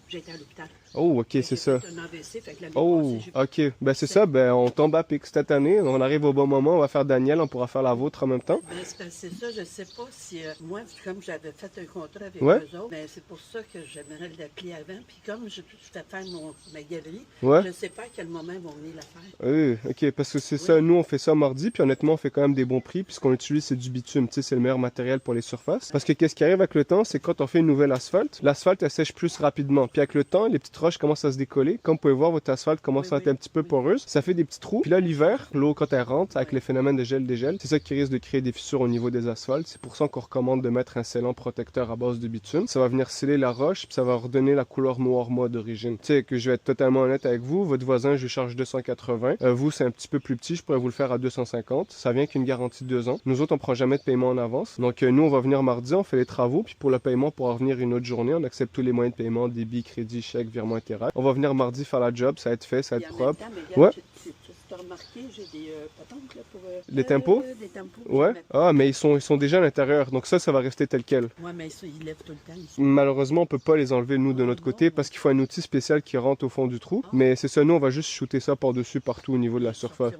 J'ai été à l'hôpital. Oh, ok, c'est ça. J'ai fait un AVC, fait que l'année Oh, passée, ok. Ben c'est ça, ben on tombe à pic cette année. On arrive au bon moment, on va faire Daniel, on pourra faire la vôtre en même temps. ben, c'est ça, je sais pas si moi, comme j'avais fait un contrat avec Ouais, eux autres, ben, c'est pour ça que j'aimerais l'appeler avant. Puis comme je fais faire ma galerie, ouais. je ne sais pas à quel moment ils vont venir la faire. Oui, ok, parce que c'est Oui, ça, nous on fait ça mardi, puis honnêtement on fait quand même des bons prix, puis ce qu'on utilise c'est du bitume, tu sais, c'est le meilleur matériel pour les surfaces. Parce que qu'est-ce qui arrive avec le temps, c'est quand on fait une nouvelle asphalte, l'asphalte elle sèche plus rapidement, puis avec le temps, les petites roches commencent à se décoller. Comme vous pouvez voir, votre asphalte commence oui, à être un petit peu oui. poreuse, ça fait des petits trous, puis là l'hiver, l'eau quand elle rentre, avec les phénomènes de gel-dégel, c'est ça qui risque de créer des fissures au niveau des asphaltes. C'est pour ça qu'on recommande de mettre un scellant protecteur à base de bitume. Ça va venir sceller la roche, puis ça va redonner la couleur noir mat d'origine. Tu sais, que je vais être totalement honnête avec vous, votre voisin, je lui charge 280. Vous, c'est un petit peu plus petit, je pourrais vous le faire à 250. Ça vient qu'une garantie de 2 ans. Nous autres, on prend jamais de paiement en avance. Donc, nous, on va venir mardi, on fait les travaux, puis pour le paiement, pour revenir une autre journée, on accepte tous les moyens de paiement, débit, crédit, chèque, virement, intérêt. On va venir mardi faire la job, ça va être fait, ça va Puis être en même propre. temps, mais Ouais, regarde, tu as remarqué, j'ai des patentes là, pour les tempos? des tempos. Ouais. Ah, mais ils sont déjà à l'intérieur, donc ça va rester tel quel. Ouais, mais ça, ils lèvent tout le temps. Malheureusement, on peut pas les enlever nous de Ah notre non. côté parce qu'il faut un outil spécial qui rentre au fond du trou. Ah. Mais c'est ça, nous on va juste shooter ça par-dessus partout au niveau de la surface.